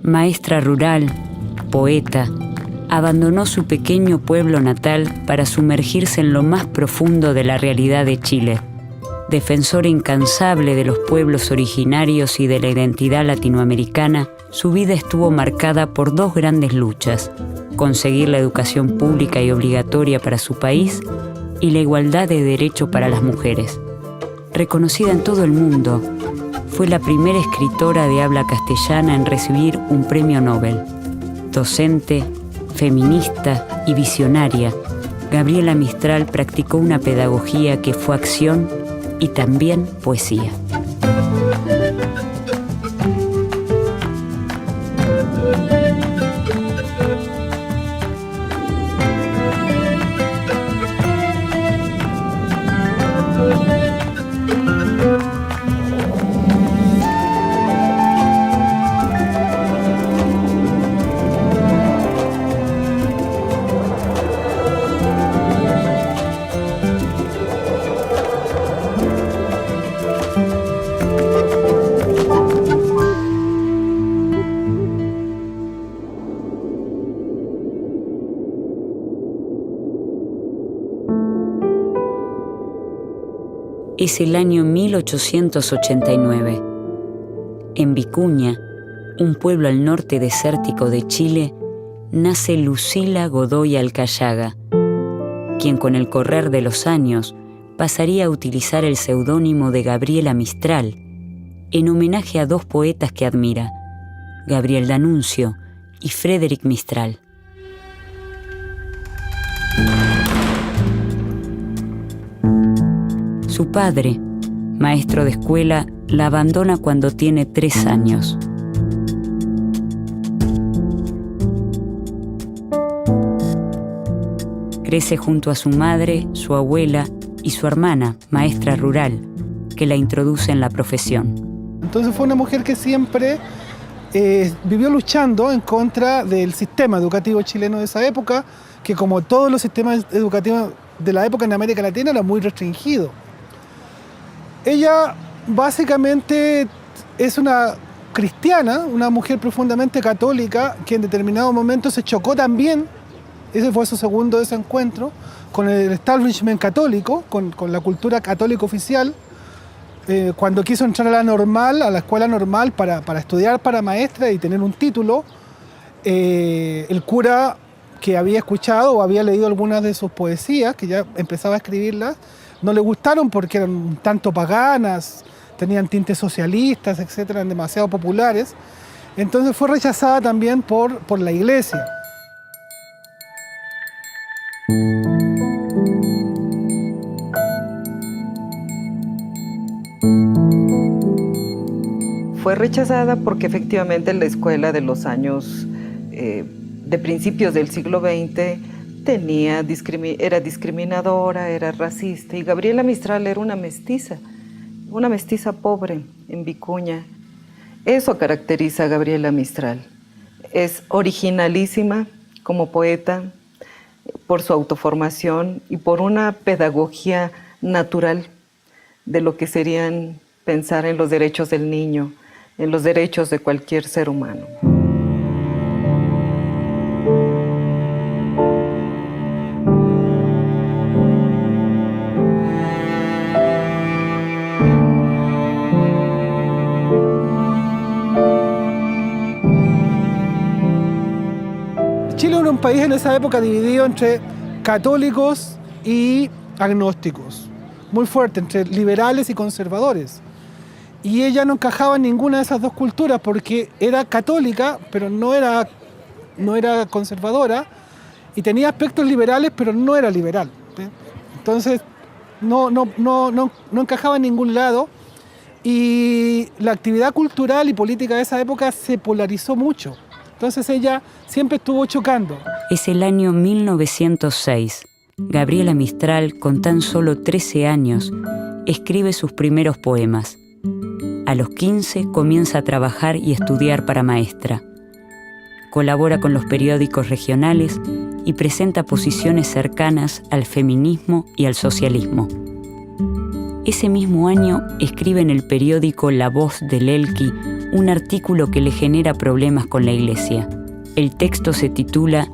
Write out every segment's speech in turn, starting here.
Maestra rural, poeta, abandonó su pequeño pueblo natal para sumergirse en lo más profundo de la realidad de Chile. Defensora incansable de los pueblos originarios y de la identidad latinoamericana, su vida estuvo marcada por dos grandes luchas: conseguir la educación pública y obligatoria para su país y la igualdad de derecho para las mujeres. Reconocida en todo el mundo, fue la primera escritora de habla castellana en recibir un premio Nobel. Docente, feminista y visionaria, Gabriela Mistral practicó una pedagogía que fue acción y también poesía. Es el año 1889. En Vicuña, un pueblo al norte desértico de Chile, nace Lucila Godoy Alcayaga, quien con el correr de los años pasaría a utilizar el seudónimo de Gabriela Mistral, en homenaje a dos poetas que admira, Gabriel D'Annunzio y Frédéric Mistral. Su padre, maestro de escuela, la abandona cuando tiene 3 años. Crece junto a su madre, su abuela y su hermana, maestra rural, que la introduce en la profesión. Entonces fue una mujer que siempre vivió luchando en contra del sistema educativo chileno de esa época, que como todos los sistemas educativos de la época en América Latina era muy restringido. Ella básicamente es una cristiana, una mujer profundamente católica que en determinado momento se chocó también, ese fue su segundo desencuentro, con el establishment católico, con la cultura católica oficial, cuando quiso entrar a la escuela normal para estudiar para maestra y tener un título. El cura que había escuchado o había leído algunas de sus poesías, que ya empezaba a escribirlas, no le gustaron porque eran un tanto paganas, tenían tintes socialistas, etcétera, eran demasiado populares. Entonces fue rechazada también por la iglesia. Fue rechazada porque efectivamente la escuela de los años de principios del siglo XX era discriminadora, era racista, y Gabriela Mistral era una mestiza pobre en Vicuña. Eso caracteriza a Gabriela Mistral. Es originalísima como poeta por su autoformación y por una pedagogía natural de lo que serían pensar en los derechos del niño, en los derechos de cualquier ser humano. Chile era un país en esa época dividido entre católicos y agnósticos, muy fuerte, entre liberales y conservadores. Y ella no encajaba en ninguna de esas dos culturas porque era católica, pero no era conservadora, y tenía aspectos liberales, pero no era liberal. Entonces no encajaba en ningún lado, y la actividad cultural y política de esa época se polarizó mucho. Entonces ella siempre estuvo chocando. Es el año 1906. Gabriela Mistral, con tan solo 13 años, escribe sus primeros poemas. A los 15 comienza a trabajar y estudiar para maestra. Colabora con los periódicos regionales y presenta posiciones cercanas al feminismo y al socialismo. Ese mismo año escribe en el periódico La Voz del Elqui un artículo que le genera problemas con la Iglesia. El texto se titula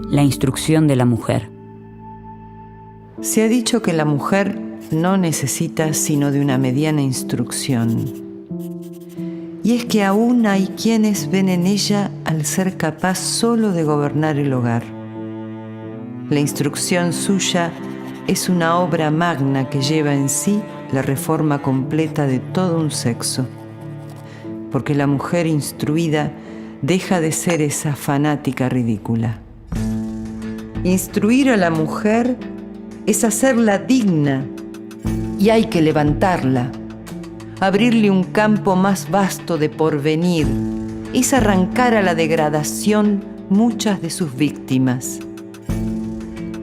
La instrucción de la mujer. Se ha dicho que la mujer no necesita sino de una mediana instrucción. Y es que aún hay quienes ven en ella al ser capaz solo de gobernar el hogar. La instrucción suya es una obra magna que lleva en sí la reforma completa de todo un sexo. Porque la mujer instruida deja de ser esa fanática ridícula. Instruir a la mujer es hacerla digna y hay que levantarla, abrirle un campo más vasto de porvenir, es arrancar a la degradación muchas de sus víctimas.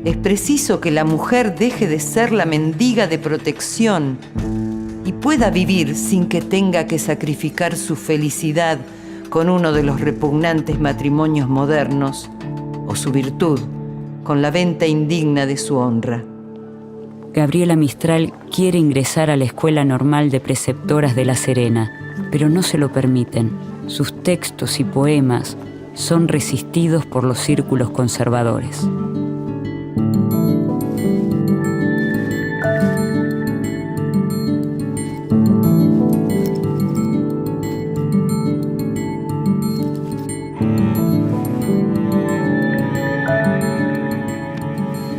Es preciso que la mujer deje de ser la mendiga de protección y pueda vivir sin que tenga que sacrificar su felicidad con uno de los repugnantes matrimonios modernos o su virtud con la venta indigna de su honra. Gabriela Mistral quiere ingresar a la Escuela Normal de Preceptoras de La Serena, pero no se lo permiten. Sus textos y poemas son resistidos por los círculos conservadores.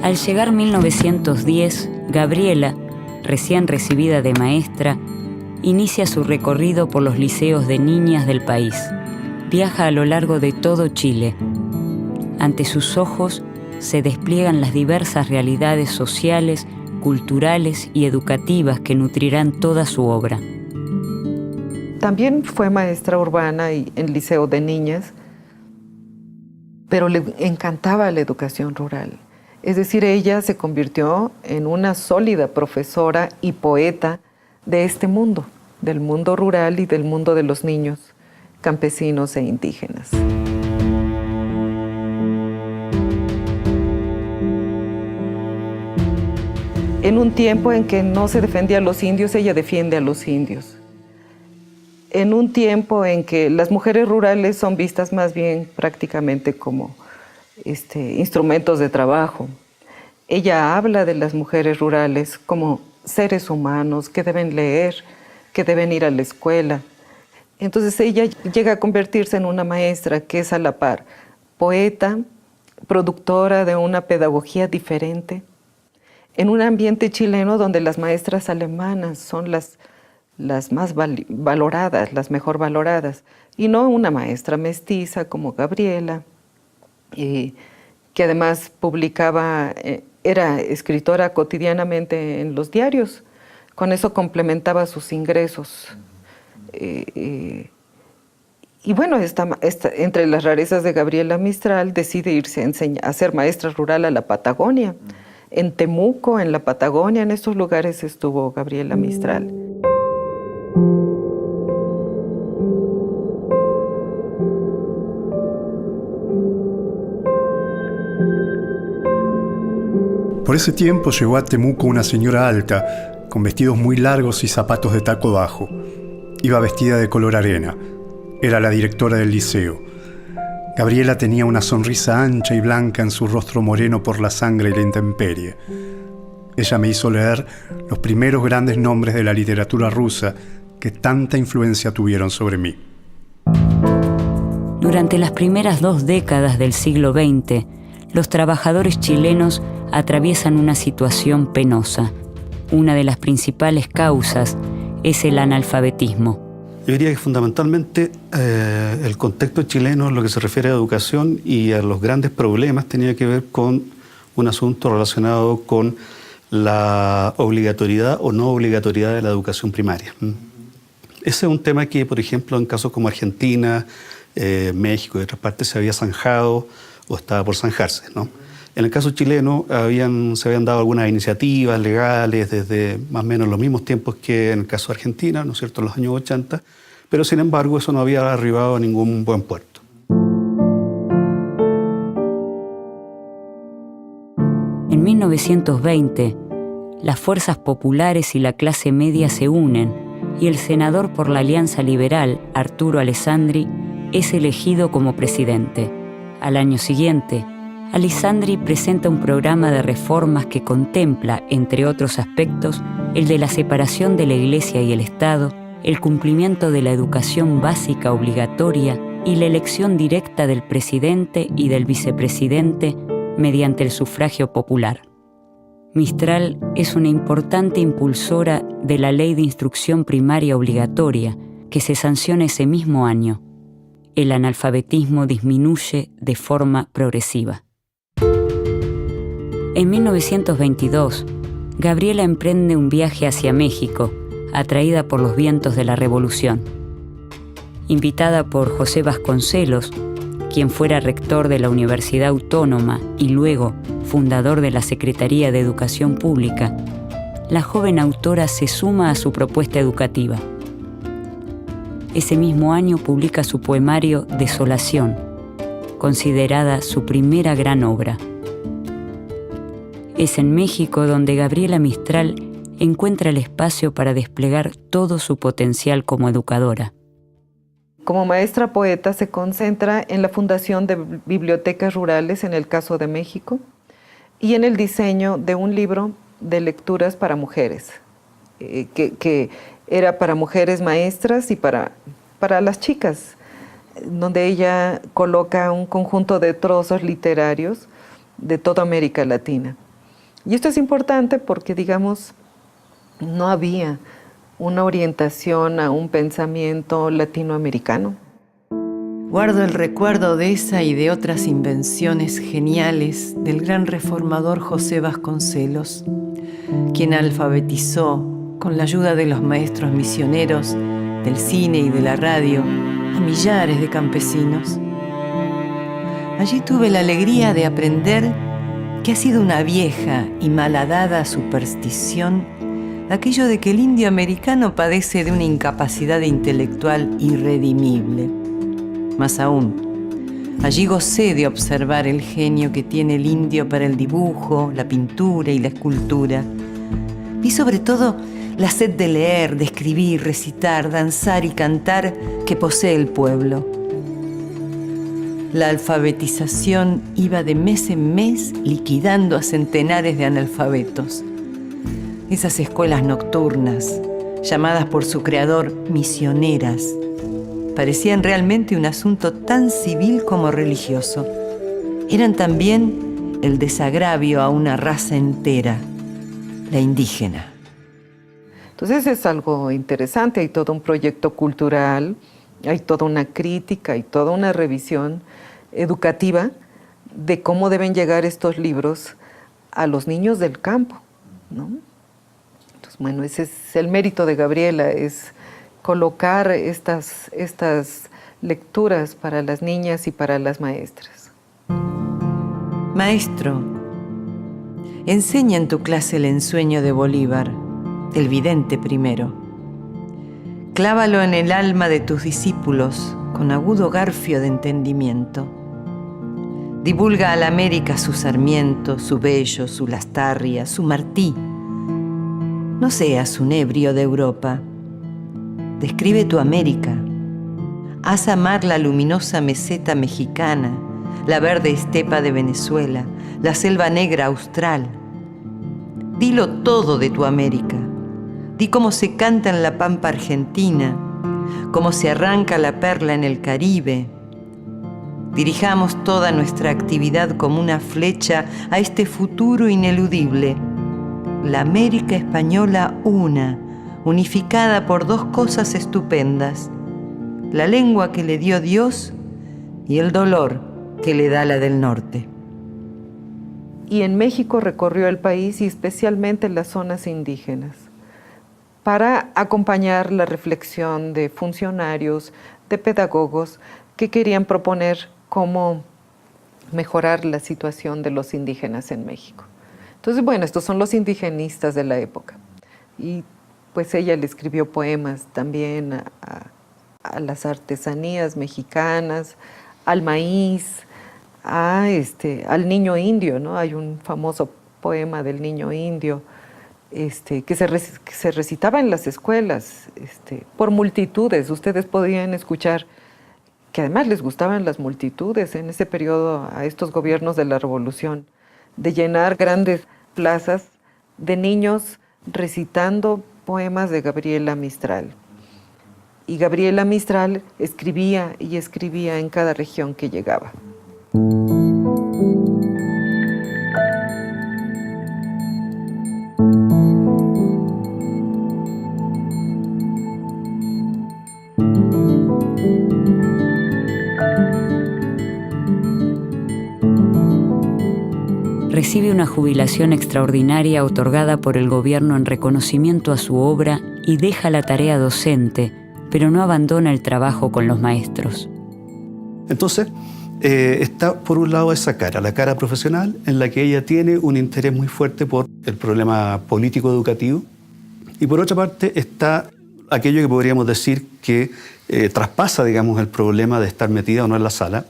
Al llegar 1910, Gabriela, recién recibida de maestra, inicia su recorrido por los liceos de niñas del país. Viaja a lo largo de todo Chile. Ante sus ojos se despliegan las diversas realidades sociales, culturales y educativas que nutrirán toda su obra. También fue maestra urbana y en liceo de niñas, pero le encantaba la educación rural. Es decir, ella se convirtió en una sólida profesora y poeta de este mundo, del mundo rural y del mundo de los niños campesinos e indígenas. En un tiempo en que no se defendía a los indios, ella defiende a los indios. En un tiempo en que las mujeres rurales son vistas más bien prácticamente como instrumentos de trabajo. Ella habla de las mujeres rurales como seres humanos que deben leer, que deben ir a la escuela. Entonces ella llega a convertirse en una maestra que es a la par poeta, productora de una pedagogía diferente, en un ambiente chileno donde las maestras alemanas son las más valoradas, las mejor valoradas, y no una maestra mestiza como Gabriela, que además publicaba, era escritora cotidianamente en los diarios, con eso complementaba sus ingresos. Y bueno, entre las rarezas de Gabriela Mistral decide irse a ser maestra rural a la Patagonia. En Temuco, en la Patagonia, en estos lugares estuvo Gabriela Mistral. Por ese tiempo llegó a Temuco una señora alta, con vestidos muy largos y zapatos de taco bajo. Iba vestida de color arena. Era la directora del liceo. Gabriela tenía una sonrisa ancha y blanca en su rostro moreno por la sangre y la intemperie. Ella me hizo leer los primeros grandes nombres de la literatura rusa que tanta influencia tuvieron sobre mí. Durante las primeras 2 décadas del siglo XX, los trabajadores chilenos atraviesan una situación penosa. Una de las principales causas es el analfabetismo. Yo diría que fundamentalmente el contexto chileno en lo que se refiere a educación y a los grandes problemas tenía que ver con un asunto relacionado con la obligatoriedad o no obligatoriedad de la educación primaria. Ese es un tema que, por ejemplo, en casos como Argentina, México y otras partes se había zanjado o estaba por zanjarse, ¿no? En el caso chileno se habían dado algunas iniciativas legales desde más o menos los mismos tiempos que en el caso de Argentina, ¿no es cierto?, en los años 80, pero sin embargo eso no había arribado a ningún buen puerto. En 1920, las fuerzas populares y la clase media se unen y el senador por la Alianza Liberal, Arturo Alessandri, es elegido como presidente. Al año siguiente, Alessandri presenta un programa de reformas que contempla, entre otros aspectos, el de la separación de la Iglesia y el Estado, el cumplimiento de la educación básica obligatoria y la elección directa del presidente y del vicepresidente mediante el sufragio popular. Mistral es una importante impulsora de la Ley de Instrucción Primaria Obligatoria que se sanciona ese mismo año. El analfabetismo disminuye de forma progresiva. En 1922, Gabriela emprende un viaje hacia México, atraída por los vientos de la Revolución. Invitada por José Vasconcelos, quien fuera rector de la Universidad Autónoma y luego fundador de la Secretaría de Educación Pública, la joven autora se suma a su propuesta educativa. Ese mismo año publica su poemario Desolación, considerada su primera gran obra. Es en México donde Gabriela Mistral encuentra el espacio para desplegar todo su potencial como educadora. Como maestra poeta se concentra en la fundación de bibliotecas rurales en el caso de México y en el diseño de un libro de lecturas para mujeres, que era para mujeres maestras y para las chicas, donde ella coloca un conjunto de trozos literarios de toda América Latina. Y esto es importante porque, digamos, no había una orientación a un pensamiento latinoamericano. Guardo el recuerdo de esa y de otras invenciones geniales del gran reformador José Vasconcelos, quien alfabetizó, con la ayuda de los maestros misioneros, del cine y de la radio, a millares de campesinos. Allí tuve la alegría de aprender que ha sido una vieja y malhadada superstición aquello de que el indio americano padece de una incapacidad intelectual irredimible. Más aún, allí gocé de observar el genio que tiene el indio para el dibujo, la pintura y la escultura, y sobre todo la sed de leer, de escribir, recitar, danzar y cantar que posee el pueblo. La alfabetización iba de mes en mes liquidando a centenares de analfabetos. Esas escuelas nocturnas, llamadas por su creador misioneras, parecían realmente un asunto tan civil como religioso. Eran también el desagravio a una raza entera, la indígena. Entonces es algo interesante, hay todo un proyecto cultural, hay toda una crítica, hay toda una revisión educativa de cómo deben llegar estos libros a los niños del campo, ¿no? Entonces, bueno, ese es el mérito de Gabriela, es colocar estas lecturas para las niñas y para las maestras. Maestro, enseña en tu clase el ensueño de Bolívar, el vidente primero. Clávalo en el alma de tus discípulos con agudo garfio de entendimiento. Divulga a la América su Sarmiento, su Bello, su Lastarria, su Martí. No seas un ebrio de Europa. Describe tu América. Haz amar la luminosa meseta mexicana, la verde estepa de Venezuela, la selva negra austral. Dilo todo de tu América. Di cómo se canta en la pampa argentina, cómo se arranca la perla en el Caribe. Dirijamos toda nuestra actividad como una flecha a este futuro ineludible. La América española una, unificada por dos cosas estupendas: la lengua que le dio Dios y el dolor que le da la del norte. Y en México recorrió el país y especialmente las zonas indígenas para acompañar la reflexión de funcionarios, de pedagogos que querían proponer cómo mejorar la situación de los indígenas en México. Entonces, bueno, estos son los indigenistas de la época. Y pues ella le escribió poemas también a las artesanías mexicanas, al maíz, al niño indio, ¿no? Hay un famoso poema del niño indio. que se recitaba en las escuelas por multitudes. Ustedes podían escuchar que además les gustaban las multitudes en ese periodo a estos gobiernos de la Revolución, de llenar grandes plazas de niños recitando poemas de Gabriela Mistral. Y Gabriela Mistral escribía y escribía en cada región que llegaba. Recibe una jubilación extraordinaria otorgada por el gobierno en reconocimiento a su obra y deja la tarea docente, pero no abandona el trabajo con los maestros. Entonces, está por un lado esa cara, la cara profesional, en la que ella tiene un interés muy fuerte por el problema político-educativo, y por otra parte está aquello que podríamos decir que traspasa, digamos, el problema de estar metida o no en la sala,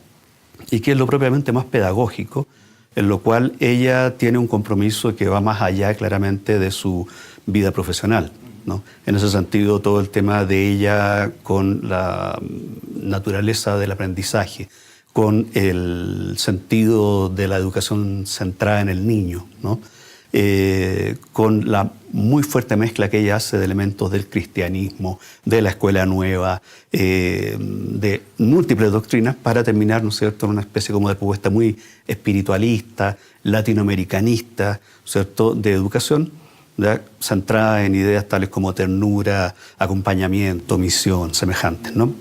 y que es lo propiamente más pedagógico, en lo cual ella tiene un compromiso que va más allá claramente de su vida profesional, ¿no? En ese sentido, todo el tema de ella con la naturaleza del aprendizaje, con el sentido de la educación centrada en el niño, ¿no? Con la muy fuerte mezcla que ella hace de elementos del cristianismo, de la escuela nueva, de múltiples doctrinas, para terminar, ¿no es cierto?, en una especie como de propuesta muy espiritualista, latinoamericanista, ¿cierto?, de educación, ¿verdad?, centrada en ideas tales como ternura, acompañamiento, misión, semejantes, ¿no?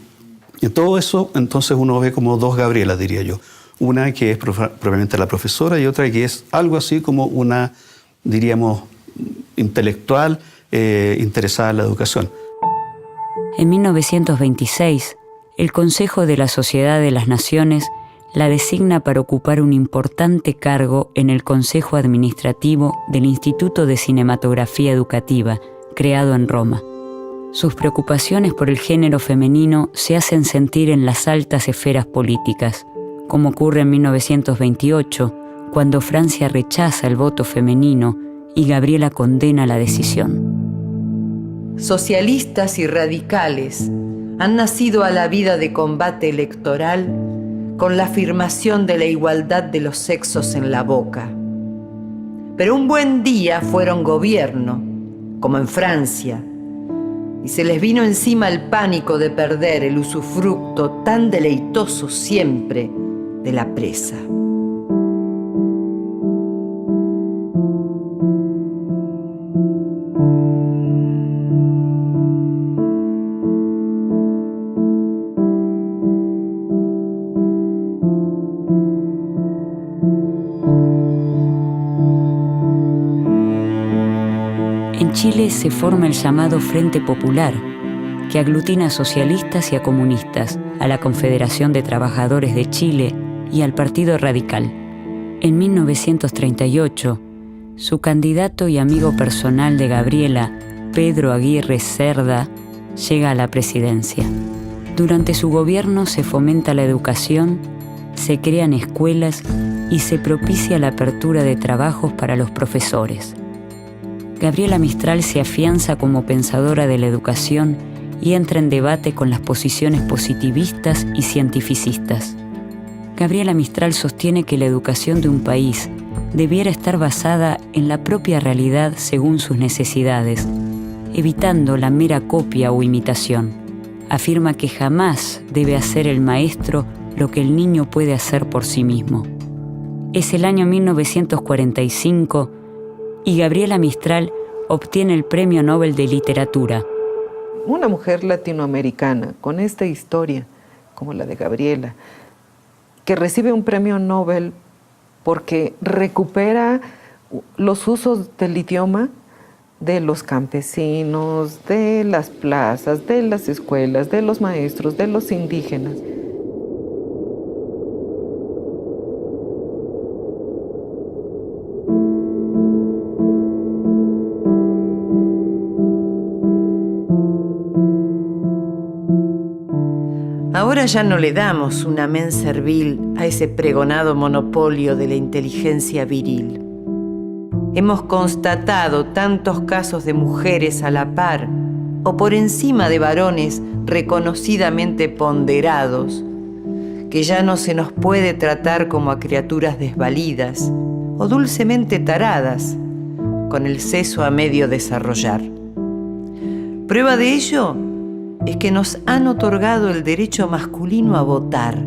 Y en todo eso, entonces, uno ve como dos Gabrielas, diría yo. Una que es propiamente la profesora y otra que es algo así como una, diríamos, intelectual interesada en la educación. En 1926, el Consejo de la Sociedad de las Naciones la designa para ocupar un importante cargo en el Consejo Administrativo del Instituto de Cinematografía Educativa, creado en Roma. Sus preocupaciones por el género femenino se hacen sentir en las altas esferas políticas, como ocurre en 1928, cuando Francia rechaza el voto femenino y Gabriela condena la decisión. Socialistas y radicales han nacido a la vida de combate electoral con la afirmación de la igualdad de los sexos en la boca. Pero un buen día fueron gobierno, como en Francia, y se les vino encima el pánico de perder el usufructo tan deleitoso siempre de la presa. En Chile se forma el llamado Frente Popular, que aglutina a socialistas y a comunistas, a la Confederación de Trabajadores de Chile y al Partido Radical. En 1938, su candidato y amigo personal de Gabriela, Pedro Aguirre Cerda, llega a la presidencia. Durante su gobierno se fomenta la educación, se crean escuelas y se propicia la apertura de trabajos para los profesores. Gabriela Mistral se afianza como pensadora de la educación y entra en debate con las posiciones positivistas y cientificistas. Gabriela Mistral sostiene que la educación de un país debiera estar basada en la propia realidad según sus necesidades, evitando la mera copia o imitación. Afirma que jamás debe hacer el maestro lo que el niño puede hacer por sí mismo. Es el año 1945 y Gabriela Mistral obtiene el Premio Nobel de Literatura. Una mujer latinoamericana con esta historia, como la de Gabriela, que recibe un premio Nobel porque recupera los usos del idioma de los campesinos, de las plazas, de las escuelas, de los maestros, de los indígenas. Ahora ya no le damos un amén servil a ese pregonado monopolio de la inteligencia viril. Hemos constatado tantos casos de mujeres a la par o por encima de varones reconocidamente ponderados, que ya no se nos puede tratar como a criaturas desvalidas o dulcemente taradas, con el seso a medio desarrollar. Prueba de ello es que nos han otorgado el derecho masculino a votar,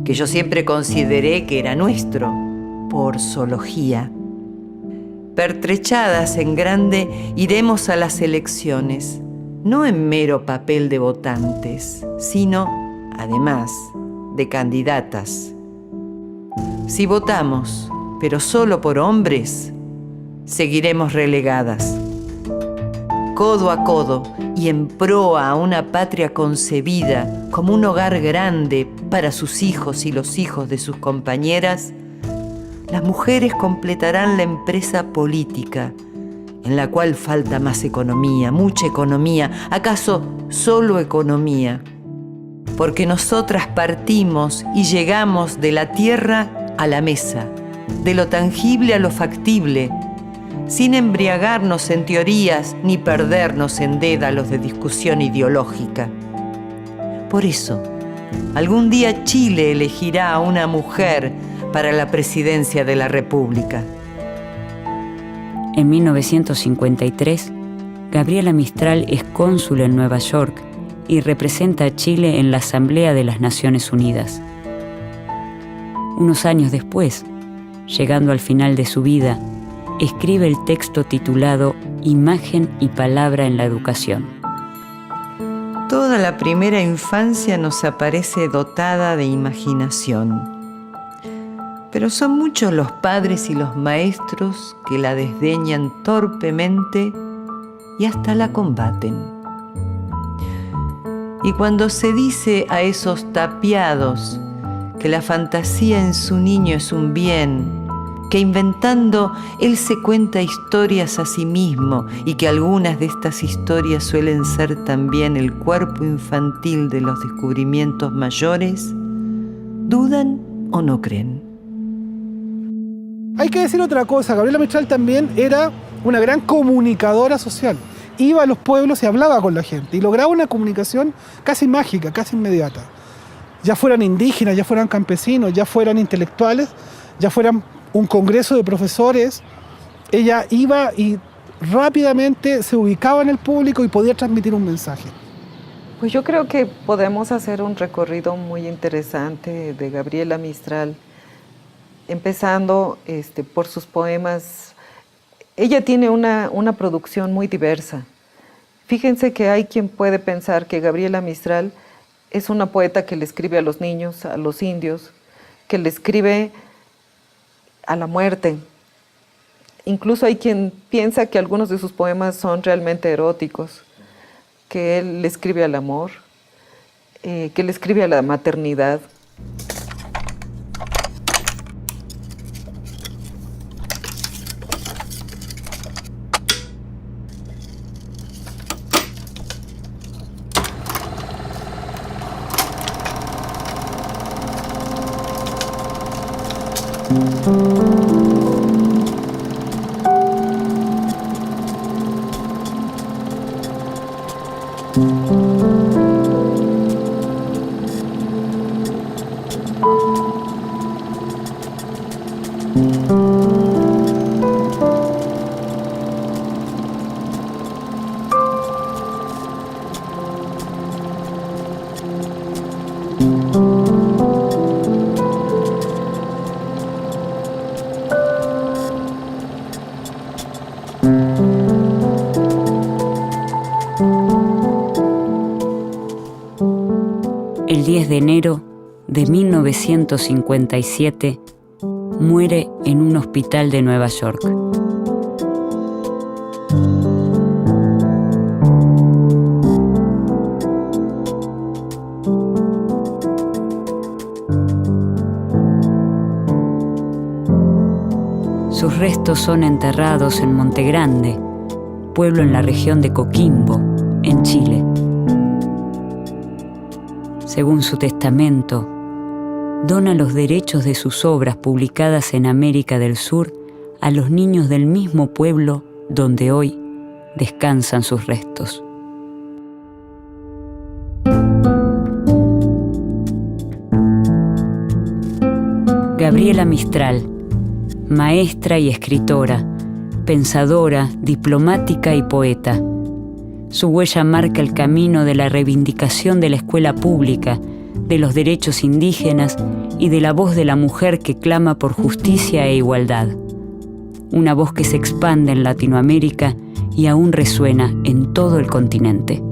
que yo siempre consideré que era nuestro, por zoología. Pertrechadas en grande, iremos a las elecciones, no en mero papel de votantes, sino, además, de candidatas. Si votamos, pero solo por hombres, seguiremos relegadas. Codo a codo y en proa a una patria concebida como un hogar grande para sus hijos y los hijos de sus compañeras, las mujeres completarán la empresa política, en la cual falta más economía, mucha economía, acaso solo economía, porque nosotras partimos y llegamos de la tierra a la mesa, de lo tangible a lo factible, sin embriagarnos en teorías ni perdernos en dédalos de discusión ideológica. Por eso, algún día Chile elegirá a una mujer para la presidencia de la República. En 1953, Gabriela Mistral es cónsul en Nueva York y representa a Chile en la Asamblea de las Naciones Unidas. Unos años después, llegando al final de su vida, escribe el texto titulado Imagen y Palabra en la Educación. Toda la primera infancia nos aparece dotada de imaginación, pero son muchos los padres y los maestros que la desdeñan torpemente y hasta la combaten. Y cuando se dice a esos tapiados que la fantasía en su niño es un bien, que inventando él se cuenta historias a sí mismo y que algunas de estas historias suelen ser también el cuerpo infantil de los descubrimientos mayores, ¿dudan o no creen? Hay que decir otra cosa, Gabriela Mistral también era una gran comunicadora social. Iba a los pueblos y hablaba con la gente y lograba una comunicación casi mágica, casi inmediata. Ya fueran indígenas, ya fueran campesinos, ya fueran intelectuales, ya fueran un congreso de profesores, ella iba y rápidamente se ubicaba en el público y podía transmitir un mensaje. Pues yo creo que podemos hacer un recorrido muy interesante de Gabriela Mistral, empezando por sus poemas. Ella tiene una producción muy diversa. Fíjense que hay quien puede pensar que Gabriela Mistral es una poeta que le escribe a los niños, a los indios, que le escribe a la muerte. Incluso hay quien piensa que algunos de sus poemas son realmente eróticos, que él le escribe al amor, que le escribe a la maternidad. El 10 de enero de 1957 muere en un hospital de Nueva York. Sus restos son enterrados en Monte Grande, pueblo en la región de Coquimbo, en Chile. Según su testamento, dona los derechos de sus obras publicadas en América del Sur a los niños del mismo pueblo donde hoy descansan sus restos. Gabriela Mistral, maestra y escritora, pensadora, diplomática y poeta. Su huella marca el camino de la reivindicación de la escuela pública, de los derechos indígenas y de la voz de la mujer que clama por justicia e igualdad. Una voz que se expande en Latinoamérica y aún resuena en todo el continente.